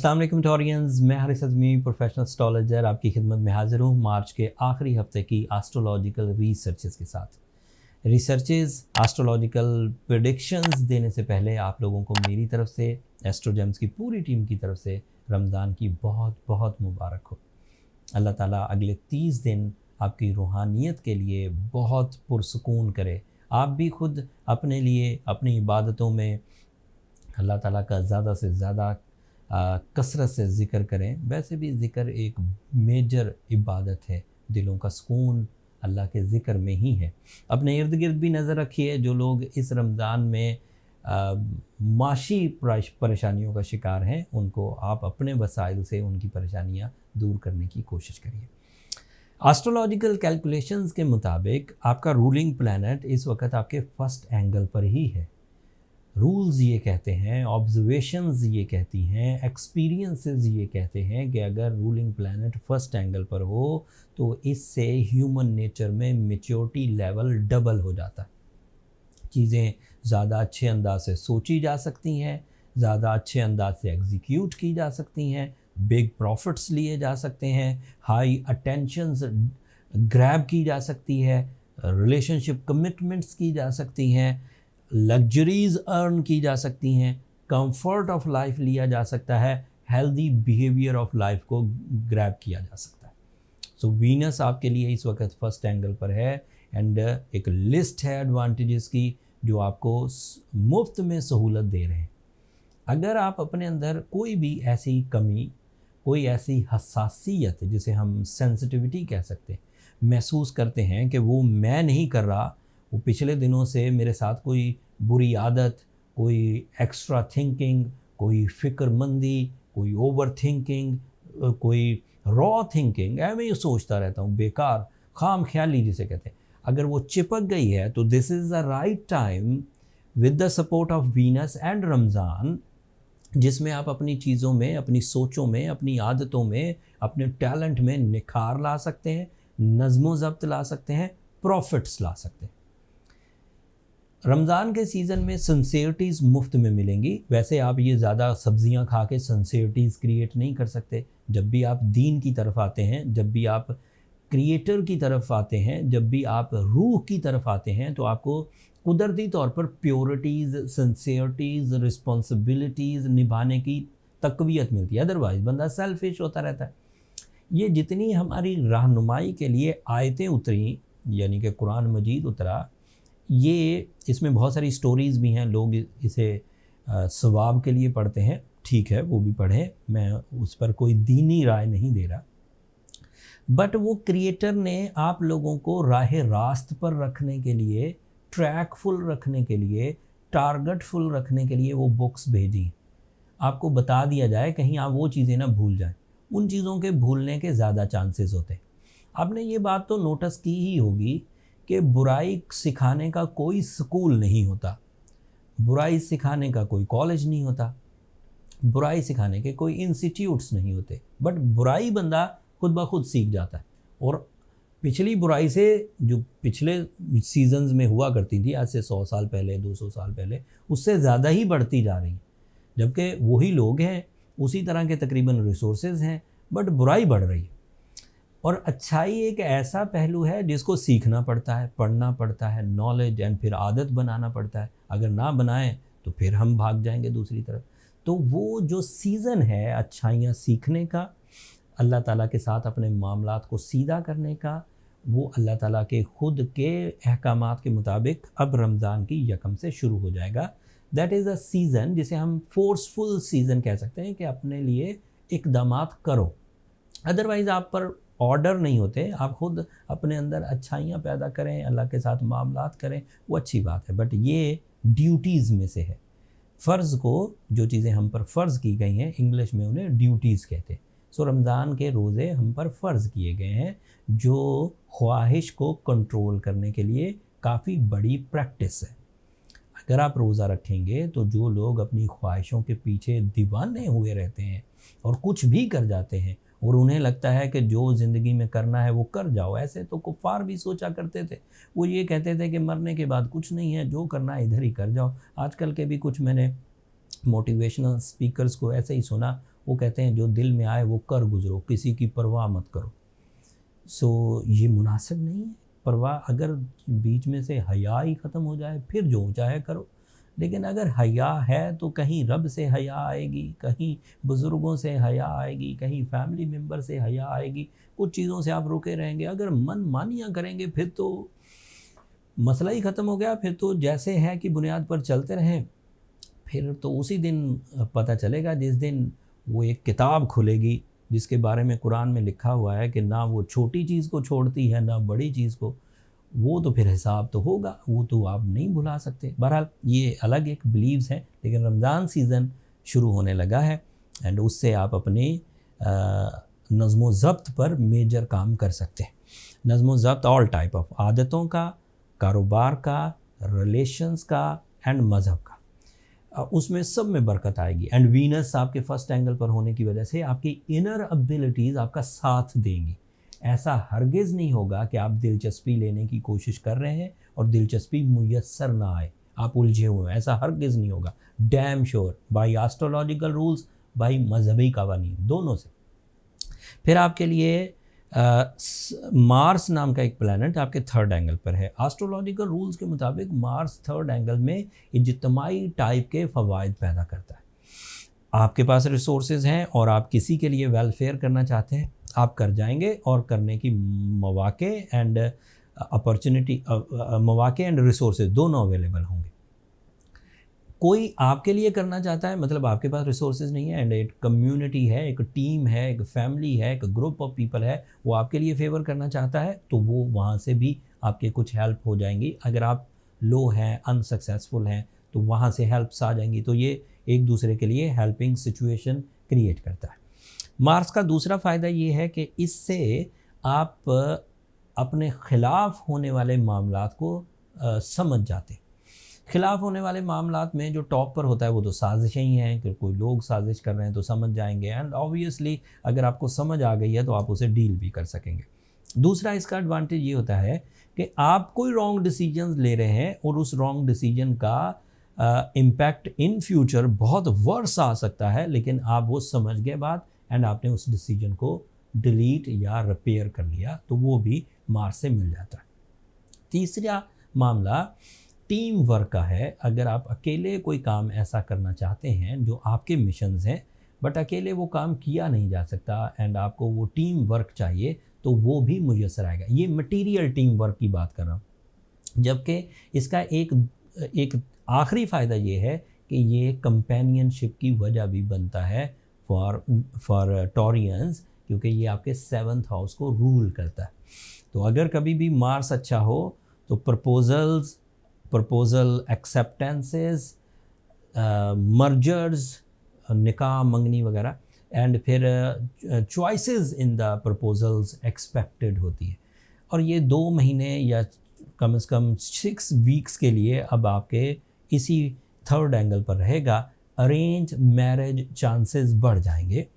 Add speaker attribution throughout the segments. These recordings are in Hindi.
Speaker 1: अस्सलाम वालेकुम टोरियंस, मैं हारिस अज़मी प्रोफेशनल एस्ट्रोलॉजर आपकी खिदमत में हाज़िर हूँ मार्च के आखिरी हफ्ते की एस्ट्रोलॉजिकल रिसर्चेस के साथ। रिसर्चेस एस्ट्रोलॉजिकल प्रेडिक्शंस देने से पहले आप लोगों को मेरी तरफ से, एस्ट्रोजेम्स की पूरी टीम की तरफ से रमज़ान की बहुत बहुत मुबारक हो। अल्लाह ताला अगले 30 दिन आपकी रूहानियत के लिए बहुत पुरसुकून करे। आप भी खुद अपने लिए अपनी इबादतों में अल्लाह ताला का ज़्यादा से ज़्यादा कसरत से ज़िक्र करें। वैसे भी ज़िक्र एक मेजर इबादत है, दिलों का सुकून अल्लाह के ज़िक्र में ही है। अपने इर्द गिर्द भी नज़र रखिए, जो लोग इस रमज़ान में माशी परेशानियों का शिकार हैं, उनको आप अपने वसाइल से उनकी परेशानियां दूर करने की कोशिश करिए। एस्ट्रोलॉजिकल कैलकुलेशंस के मुताबिक आपका रूलिंग प्लैनेट इस वक्त आपके फर्स्ट एंगल पर ही है। रूल्स ये कहते हैं, ऑब्जर्वेशंस ये कहती हैं, एक्सपीरियंसेस ये कहते हैं कि अगर रूलिंग प्लैनेट फर्स्ट एंगल पर हो तो इससे ह्यूमन नेचर में मैच्योरिटी लेवल डबल हो जाता है। चीज़ें ज़्यादा अच्छे अंदाज से सोची जा सकती हैं, ज़्यादा अच्छे अंदाज से एग्जीक्यूट की जा सकती हैं, बिग प्रॉफिट्स लिए जा सकते हैं, हाई अटेंशंस ग्रैब की जा सकती है, रिलेशनशिप कमिटमेंट्स की जा सकती हैं, लग्जरीज़ अर्न की जा सकती हैं, कंफर्ट ऑफ लाइफ लिया जा सकता है, हेल्दी बिहेवियर ऑफ लाइफ को ग्रैब किया जा सकता है। सो वीनस आपके लिए इस वक्त फर्स्ट एंगल पर है एंड एक लिस्ट है एडवांटेजेस की जो आपको मुफ्त में सहूलत दे रहे हैं। अगर आप अपने अंदर कोई भी ऐसी कमी, कोई ऐसी हसासियत जिसे हम सेंसिटिविटी कह सकते हैं, महसूस करते हैं कि वो मैं नहीं कर रहा, वो पिछले दिनों से मेरे साथ कोई बुरी आदत, कोई एक्स्ट्रा थिंकिंग, कोई फ़िक्रमंदी, कोई ओवर थिंकिंग, कोई रॉ थिंकिंग, मैं ये सोचता रहता हूँ बेकार खाम ख्याली जिसे कहते हैं, अगर वो चिपक गई है तो this is the right time with the support of Venus and Ramzan, जिसमें आप अपनी चीज़ों में, अपनी सोचों में, अपनी आदतों में, अपने टैलेंट में निखार ला सकते हैं, नज़्मो ज़ब्त ला सकते हैं, प्रॉफिट्स ला सकते हैं। रमज़ान के सीज़न में सिंसियरिटीज़ मुफ्त में मिलेंगी। वैसे आप ये ज़्यादा सब्जियां खा के सिंसियरिटीज़ क्रिएट नहीं कर सकते। जब भी आप दीन की तरफ आते हैं, जब भी आप क्रिएटर की तरफ आते हैं, जब भी आप रूह की तरफ आते हैं, तो आपको कुदरती तौर पर प्योरिटीज़, सिंसियरिटीज़, रिस्पॉन्सिबिलिटीज़ निभाने की तक़वियत मिलती है। अदरवाइज़ बंदा सेल्फिश होता रहता है। ये जितनी हमारी रहनुमाई के लिए आयतें उतरी, यानी कि कुरान मजीद उतरा, ये इसमें बहुत सारी स्टोरीज़ भी हैं। लोग इसे सवाब के लिए पढ़ते हैं, ठीक है, वो भी पढ़ें, मैं उस पर कोई दीनी राय नहीं दे रहा। बट वो क्रिएटर ने आप लोगों को राह रास्त पर रखने के लिए, ट्रैकफुल रखने के लिए, टारगेटफुल रखने के लिए वो बुक्स भेजी। आपको बता दिया जाए कहीं आप वो चीज़ें ना भूल जाएं। उन चीज़ों के भूलने के ज़्यादा चांसेस होते हैं। आपने ये बात तो नोटिस की ही होगी कि बुराई सिखाने का कोई स्कूल नहीं होता, बुराई सिखाने का कोई कॉलेज नहीं होता, बुराई सिखाने के कोई इंस्टीट्यूट्स नहीं होते, बट बुराई बंदा खुद ब खुद सीख जाता है। और पिछली बुराई से जो पिछले सीजन्स में हुआ करती थी, आज से 100 साल पहले, 200 साल पहले, उससे ज़्यादा ही बढ़ती जा रही है। जबकि वही लोग हैं, उसी तरह के तकरीबन रिसोर्सेज हैं, बट बुराई बढ़ रही है। और अच्छाई एक ऐसा पहलू है जिसको सीखना पड़ता है, पढ़ना पड़ता है, नॉलेज एंड फिर आदत बनाना पड़ता है। अगर ना बनाएं तो फिर हम भाग जाएंगे दूसरी तरफ। तो वो जो सीज़न है अच्छाइयाँ सीखने का, अल्लाह ताला के साथ अपने मामलात को सीधा करने का, वो अल्लाह ताला के ख़ुद के अहकामात के मुताबिक अब रमज़ान की यकम से शुरू हो जाएगा। दैट इज़ अ सीज़न जिसे हम फोर्सफुल सीज़न कह सकते हैं कि अपने लिए इक़दामात करो। अदरवाइज़ आप पर ऑर्डर नहीं होते, आप खुद अपने अंदर अच्छाइयाँ पैदा करें, अल्लाह के साथ मामलात करें, वो अच्छी बात है। बट ये ड्यूटीज़ में से है। फ़र्ज़ को, जो चीज़ें हम पर फ़र्ज़ की गई हैं, इंग्लिश में उन्हें ड्यूटीज़ कहते हैं। सो रमज़ान के रोज़े हम पर फ़र्ज़ किए गए हैं, जो ख्वाहिश को कंट्रोल करने के लिए काफ़ी बड़ी प्रैक्टिस है। अगर आप रोज़ा रखेंगे तो जो लोग अपनी ख्वाहिशों के पीछे दीवाने हुए रहते हैं और कुछ भी कर जाते हैं और उन्हें लगता है कि जो ज़िंदगी में करना है वो कर जाओ, ऐसे तो कुफ़ार भी सोचा करते थे। वो ये कहते थे कि मरने के बाद कुछ नहीं है, जो करना है इधर ही कर जाओ। आजकल के भी कुछ मैंने मोटिवेशनल स्पीकर्स को ऐसे ही सुना, वो कहते हैं जो दिल में आए वो कर गुजरो, किसी की परवाह मत करो। सो ये मुनासिब नहीं है। परवाह, अगर बीच में से हया ही ख़त्म हो जाए फिर जो चाहे करो, लेकिन अगर हया है तो कहीं रब से हया आएगी, कहीं बुज़ुर्गों से हया आएगी, कहीं फैमिली मेम्बर से हया आएगी, कुछ चीज़ों से आप रुके रहेंगे। अगर मन मानियाँ करेंगे फिर तो मसला ही ख़त्म हो गया। फिर तो जैसे है कि बुनियाद पर चलते रहें, फिर तो उसी दिन पता चलेगा जिस दिन वो एक किताब खुलेगी जिसके बारे में कुरान में लिखा हुआ है कि ना वो छोटी चीज़ को छोड़ती है ना बड़ी चीज़ को। वो तो फिर हिसाब तो होगा, वो तो आप नहीं भुला सकते। बहरहाल ये अलग एक बिलीव्स हैं, लेकिन रमज़ान सीज़न शुरू होने लगा है एंड उससे आप अपने नज़्म ज़ब्त पर मेजर काम कर सकते हैं। नज़्म ज़ब्त ऑल टाइप ऑफ आदतों का, कारोबार का, रिलेशंस का एंड मज़हब का, उसमें सब में बरकत आएगी। एंड वीनस आपके फर्स्ट एंगल पर होने की वजह से आपकी इनर एबिलिटीज़ आपका साथ देंगी। ऐसा हरगिज़ नहीं होगा कि आप दिलचस्पी लेने की कोशिश कर रहे हैं और दिलचस्पी मुयस्सर ना आए, आप उलझे हुए हैं, ऐसा हरगिज़ नहीं होगा। Damn sure, by astrological rules, by मजहबी कवानीन, दोनों से। फिर आपके लिए मार्स नाम का एक प्लैनेट आपके थर्ड एंगल पर है। एस्ट्रोलॉजिकल रूल्स के मुताबिक मार्स थर्ड एंगल में इज्तिमाई टाइप के फ़वाइद पैदा करता है। आपके पास रिसोर्सेज हैं और आप किसी के लिए वेलफेयर करना चाहते हैं, आप कर जाएंगे और करने की मौके एंड अपॉर्चुनिटी, मौके एंड रिसोर्सेज दोनों अवेलेबल होंगे। कोई आपके लिए करना चाहता है, मतलब आपके पास रिसोर्सेज नहीं है एंड एक कम्युनिटी है, एक टीम है, एक फैमिली है, एक ग्रुप ऑफ पीपल है, वो आपके लिए फेवर करना चाहता है, तो वो वहाँ से भी आपके कुछ हेल्प हो जाएंगी। अगर आप लो हैं, अनसक्सेसफुल हैं, तो वहाँ से हेल्प्स आ जाएंगी। तो ये एक दूसरे के लिए हेल्पिंग सिचुएशन क्रिएट करता है। मार्स का दूसरा फ़ायदा ये है कि इससे आप अपने ख़िलाफ़ होने वाले मामलात को समझ जाते हैं। ख़िलाफ़ होने वाले मामलात में जो टॉप पर होता है वो तो साजिशें ही हैं कि कोई लोग साजिश कर रहे हैं तो समझ जाएंगे, एंड ऑब्वियसली अगर आपको समझ आ गई है तो आप उसे डील भी कर सकेंगे। दूसरा इसका एडवांटेज ये होता है कि आप कोई रॉन्ग डिसीजंस ले रहे हैं और उस रॉन्ग डिसीजन का इम्पैक्ट इन फ्यूचर बहुत वर्स आ सकता है, लेकिन आप वो समझ गए बात एंड आपने उस डिसीजन को डिलीट या रिपेयर कर लिया, तो वो भी मार्स से मिल जाता है। तीसरा मामला टीम वर्क का है। अगर आप अकेले कोई काम ऐसा करना चाहते हैं जो आपके मिशंस हैं बट अकेले वो काम किया नहीं जा सकता एंड आपको वो टीम वर्क चाहिए, तो वो भी मुयस्सर आएगा। ये मटीरियल टीम वर्क की बात कर रहा हूँ। जबकि इसका एक आखिरी फ़ायदा ये है कि ये कंपेनियनशिप की वजह भी बनता है फॉर टॉरियंस, क्योंकि ये आपके 7th हाउस को रूल करता है। तो अगर कभी भी मार्स अच्छा हो तो प्रपोज़ल एक्सेप्टेंसेस, मर्जर्स, निकाह मंगनी वगैरह, एंड फिर choices in the proposals expected होती है। और ये 2 महीने या कम से कम 6 वीक्स के लिए अब आपके इसी थर्ड एंगल पर रहेगा। अरेंज मैरिज चांसेस बढ़ जाएंगे,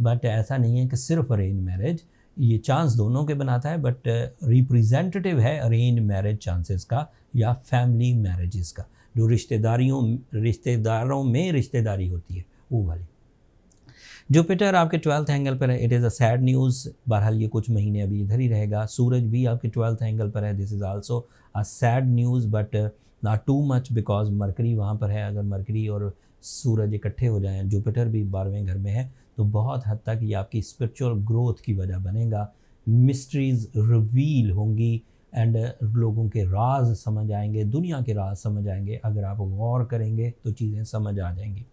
Speaker 1: बट ऐसा नहीं है कि सिर्फ अरेंज मैरिज, ये चांस दोनों के बनाता है, बट रिप्रेजेंटेटिव है अरेंज मैरिज चांसेस का या फैमिली मैरिजेस का, जो रिश्तेदारों में रिश्तेदारी होती है वो वाली। जुपिटर आपके 12th एंगल पर है, it is a sad news. बहरहाल ये कुछ महीने अभी इधर ही रहेगा। सूरज भी आपके 12th एंगल पर है, this is also a sad news but not too much because mercury वहाँ पर है। अगर मरकरी और सूरज इकट्ठे हो जाएं, जुपिटर भी 12वें घर में है, तो बहुत हद तक ये आपकी स्पिरिचुअल ग्रोथ की वजह बनेगा। मिस्ट्रीज़ रिवील होंगी एंड लोगों के राज समझ आएंगे, दुनिया के राज समझ आएंगे। अगर आप गौर करेंगे तो चीज़ें समझ आ जाएंगी।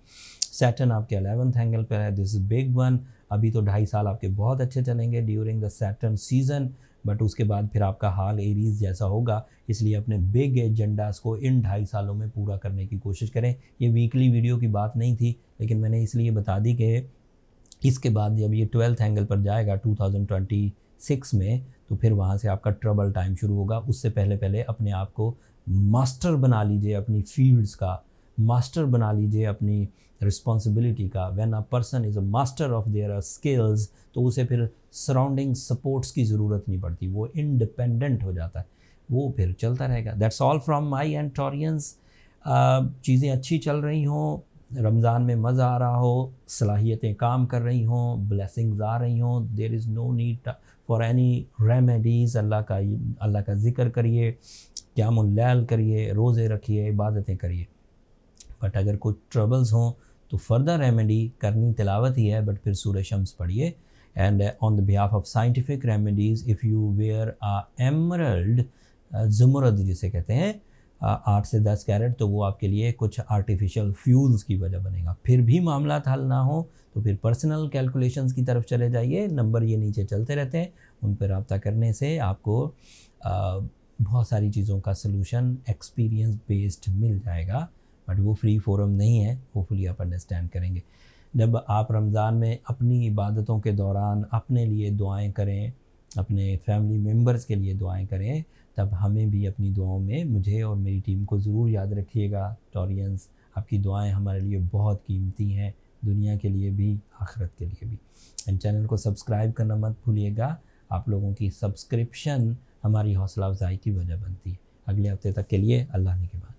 Speaker 1: सैटर्न आपके 11th एंगल पर है, दिस इज बिग वन। अभी तो 2.5 साल आपके बहुत अच्छे चलेंगे during the Saturn season, but उसके बाद फिर आपका हाल एरीज जैसा होगा। इसलिए अपने बिग एजेंडास को इन 2.5 सालों में पूरा करने की कोशिश करें। ये वीकली वीडियो की बात नहीं थी, लेकिन मैंने इसलिए बता दी कि इसके बाद जब ये 12th एंगल पर जाएगा 2026 में, तो फिर वहाँ से आपका ट्रबल टाइम शुरू होगा। उससे पहले अपने आप को मास्टर बना लीजिए, अपनी फील्ड्स का मास्टर बना लीजिए, अपनी रिस्पॉन्सिबिलिटी का। When a person is a master of their skills, तो उसे फिर सराउंडिंग सपोर्ट्स की ज़रूरत नहीं पड़ती, वो इंडिपेंडेंट हो जाता है, वो फिर चलता रहेगा। That's all from my and Taureans. चीज़ें अच्छी चल रही हों, रमज़ान में मज़ा आ रहा हो, सलाहियतें काम कर रही हों, ब्लेसिंग्स आ रही हों, there is no need for any remedies. अल्लाह का ज़िक्र करिए, क़यामुल लैल करिए, रोज़े रखिए, इबादतें करिए। बट अगर कुछ ट्रबल्स हों तो फर्दर रेमेडी करनी तिलावत ही है, बट फिर सूरह शम्स पढ़िए। And on the behalf of scientific remedies, if you wear a emerald, ज़ुमरद जिसे कहते हैं, 8 से 10 कैरेट, तो वो आपके लिए कुछ आर्टिफिशियल फ्यूल्स की वजह बनेगा। फिर भी मामला हल ना हो तो फिर पर्सनल कैलकुलेशंस की तरफ चले जाइए, नंबर ये नीचे चलते रहते हैं, उन पर रब्ता करने से आपको बहुत सारी चीज़ों का सलूशन एक्सपीरियंस बेस्ड मिल जाएगा। बट वो फ्री फोरम नहीं है, होपफुली आप अंडरस्टैंड करेंगे। जब आप रमज़ान में अपनी इबादतों के दौरान अपने लिए दुआएं करें, अपने फैमिली मेम्बर्स के लिए दुआएं करें, तब हमें भी अपनी दुआओं में, मुझे और मेरी टीम को ज़रूर याद रखिएगा। टॉरियंस, आपकी दुआएं हमारे लिए बहुत कीमती हैं, दुनिया के लिए भी, आखिरत के लिए भी। एंड चैनल को सब्सक्राइब करना मत भूलिएगा। आप लोगों की सब्सक्रिप्शन हमारी हौसला अफजाई की वजह बनती है। अगले हफ्ते तक के लिए अल्लाह ने के बाद।